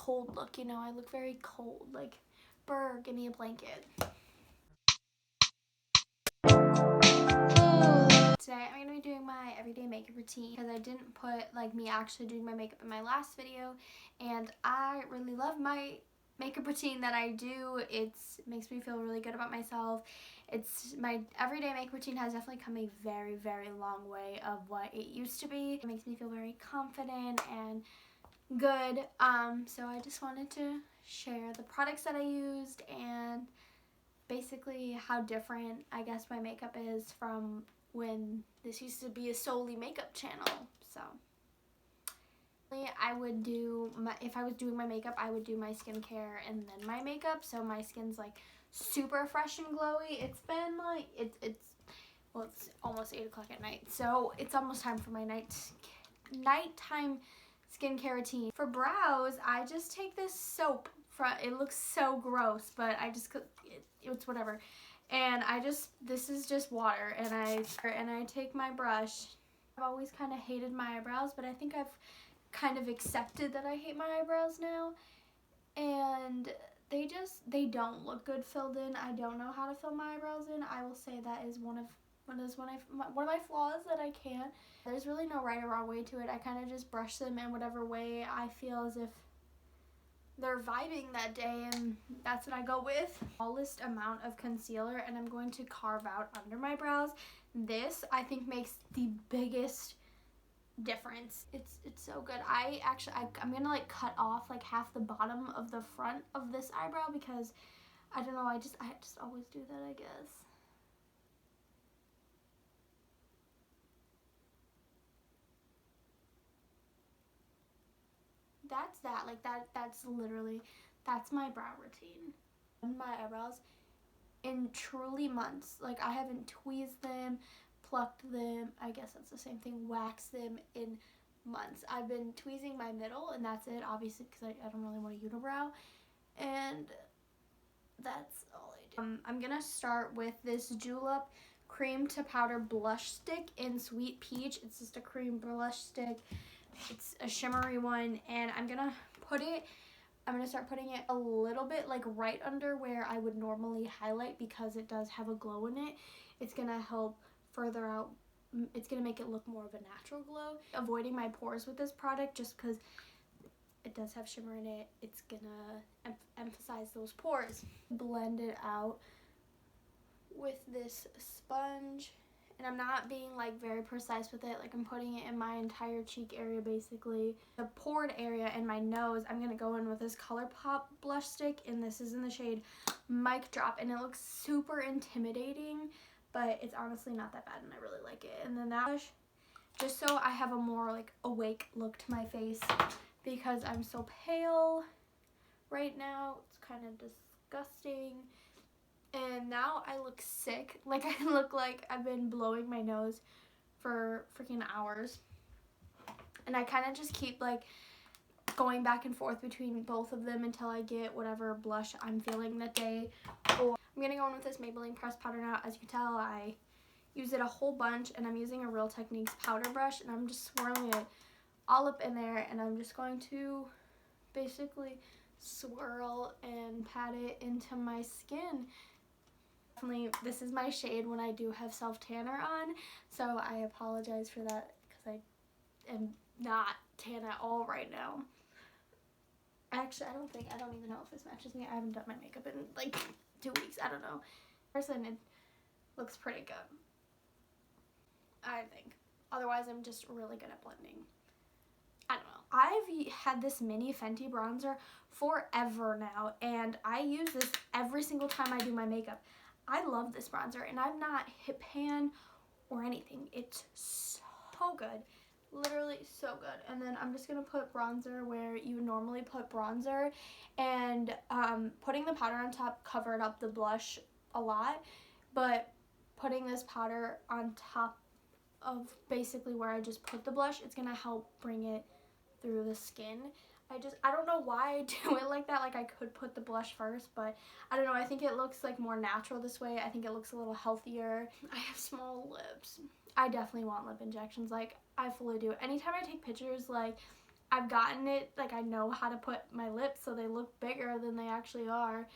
cold look, you know, I look very cold, like, brr, give me a blanket. Today I'm going to be doing my everyday makeup routine because I didn't put like me actually doing my makeup in my last video, and I really love my makeup routine that I do. It makes me feel really good about myself. It's my everyday makeup routine has definitely come a very, very long way of what it used to be. It makes me feel very confident and good. So I just wanted to share the products that I used and basically how different I guess my makeup is from when this used to be a solely makeup channel. So I would do if I was doing my makeup, I would do my skincare and then my makeup, so my skin's like super fresh and glowy. It's been like it's almost 8 o'clock at night, so it's almost time for my nighttime skincare routine. For brows, I just take this soap. It looks so gross, but it's whatever. And this is just water, and I take my brush. I've always kind of hated my eyebrows, but I think I've kind of accepted that I hate my eyebrows now. And they don't look good filled in. I don't know how to fill my eyebrows in. I will say that is one of my flaws that I can't. There's really no right or wrong way to it. I kind of just brush them in whatever way I feel as if they're vibing that day, and that's what I go with. Smallest amount of concealer, and I'm going to carve out under my brows. This I think makes the biggest difference. It's so good. I'm gonna like cut off like half the bottom of the front of this eyebrow because I don't know, I just always do that, I guess. That's my brow routine. My eyebrows in truly months. Like, I haven't tweezed them, plucked them, I guess that's the same thing, waxed them in months. I've been tweezing my middle, and that's it, obviously, because I don't really want a unibrow, and that's all I do. I'm gonna start with this Julep cream to powder blush stick in Sweet Peach. It's just a cream blush stick. It's a shimmery one, and I'm gonna start putting it a little bit like right under where I would normally highlight because it does have a glow in it. It's gonna help further out, it's gonna make it look more of a natural glow. Avoiding my pores with this product just because it does have shimmer in it. It's gonna emphasize those pores. Blend it out with this sponge. And I'm not being like very precise with it, like I'm putting it in my entire cheek area basically. The pored area in my nose, I'm gonna go in with this ColourPop blush stick, and this is in the shade Mic Drop, and it looks super intimidating, but it's honestly not that bad and I really like it. And then that blush, just so I have a more like awake look to my face because I'm so pale right now. It's kind of disgusting. And now I look sick. Like, I look like I've been blowing my nose for freaking hours. And I kind of just keep like going back and forth between both of them until I get whatever blush I'm feeling that day. Or I'm going to go in with this Maybelline pressed powder now. As you can tell, I use it a whole bunch, and I'm using a Real Techniques powder brush, and I'm just swirling it all up in there, and I'm just going to basically swirl and pat it into my skin. This is my shade when I do have self tanner on, so I apologize for that because I am not tan at all right now. Actually, I don't even know if this matches me. I haven't done my makeup in like 2 weeks. I don't know. Person, it looks pretty good, I think. Otherwise, I'm just really good at blending. I don't know. I've had this mini Fenty bronzer forever now, and I use this every single time I do my makeup. I love this bronzer, and I'm not hip pan or anything. It's so good. Literally so good. And then I'm just going to put bronzer where you normally put bronzer, and putting the powder on top covered up the blush a lot, but putting this powder on top of basically where I just put the blush, it's going to help bring it through the skin. I don't know why I do it like that. Like, I could put the blush first, but I don't know. I think it looks like more natural this way. I think it looks a little healthier. I have small lips. I definitely want lip injections. Like, I fully do. Anytime I take pictures, like, I've gotten it, like I know how to put my lips so they look bigger than they actually are.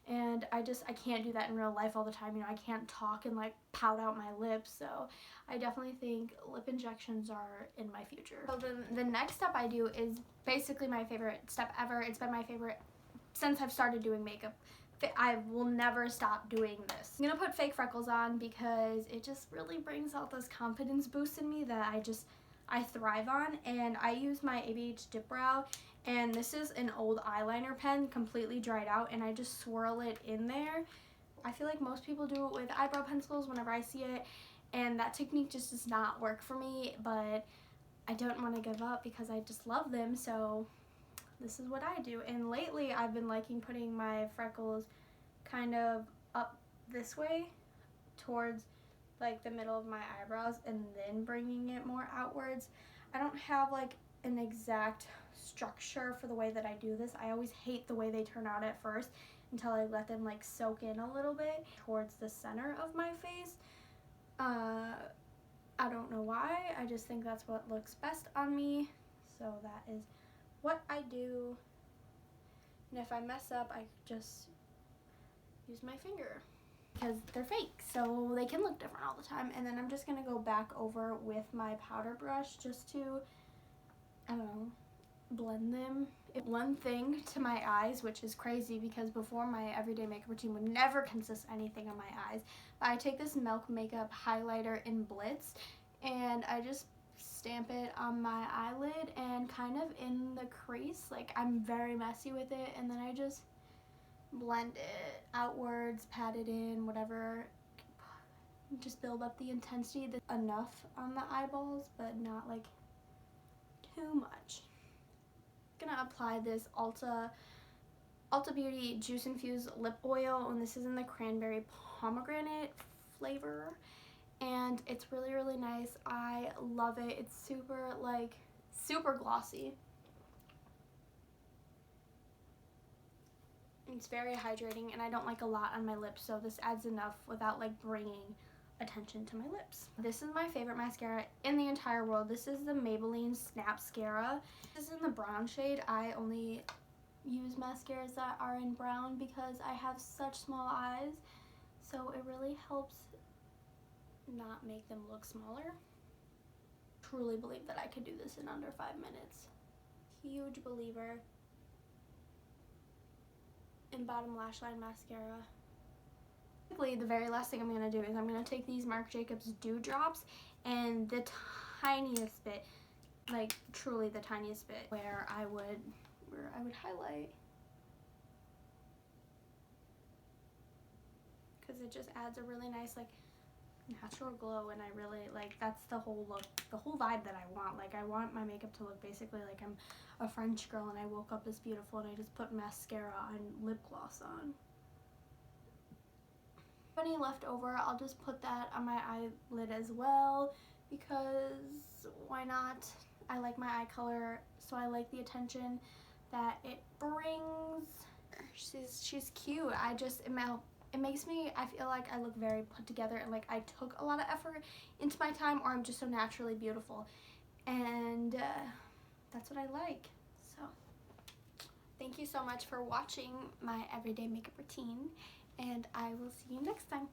And I can't do that in real life all the time. You know, I can't talk and like pout out my lips. So I definitely think lip injections are in my future. So then the next step I do is basically my favorite step ever. It's been my favorite since I've started doing makeup. I will never stop doing this. I'm gonna put fake freckles on because it just really brings out this confidence boost in me that I thrive on. And I use my ABH Dip Brow, and this is an old eyeliner pen, completely dried out, and I just swirl it in there. I feel like most people do it with eyebrow pencils whenever I see it, and that technique just does not work for me, but I don't want to give up because I just love them, so this is what I do. And lately I've been liking putting my freckles kind of up this way towards like the middle of my eyebrows and then bringing it more outwards. I don't have like an exact structure for the way that I do this. I always hate the way they turn out at first until I let them like soak in a little bit towards the center of my face. I don't know why, I just think that's what looks best on me, so that is what I do. And if I mess up, I just use my finger because they're fake, so they can look different all the time. And then I'm just gonna go back over with my powder brush just to, I don't know, blend them. One thing to my eyes, which is crazy because before my everyday makeup routine would never consist anything on my eyes, but I take this Milk Makeup highlighter in Blitz and I just stamp it on my eyelid and kind of in the crease. Like, I'm very messy with it, and then I just blend it outwards, pat it in, whatever. Just build up the intensity. Enough on the eyeballs, but not like too much. I'm gonna apply this Ulta Beauty Juice Infuse lip oil, and this is in the cranberry pomegranate flavor, and it's really, really nice. I love it. It's super glossy. It's very hydrating, and I don't like a lot on my lips, so this adds enough without like bringing attention to my lips. This is my favorite mascara in the entire world. This is the Maybelline Snapscara. This is in the brown shade. I only use mascaras that are in brown because I have such small eyes, so it really helps not make them look smaller. Truly believe that I could do this in under 5 minutes. Huge believer in bottom lash line mascara. The very last thing I'm going to do is I'm going to take these Marc Jacobs Dewdrops and the tiniest bit, like truly the tiniest bit, where I would highlight, because it just adds a really nice like natural glow, and I really like, that's the whole look, the whole vibe that I want. Like, I want my makeup to look basically like I'm a French girl and I woke up this beautiful and I just put mascara and lip gloss on. If any left over, I'll just put that on my eyelid as well, because why not? I like my eye color, so I like the attention that it brings. She's cute. It makes me, I feel like I look very put together and like I took a lot of effort into my time, or I'm just so naturally beautiful, and that's what I like. So thank you so much for watching my everyday makeup routine, and I will see you next time.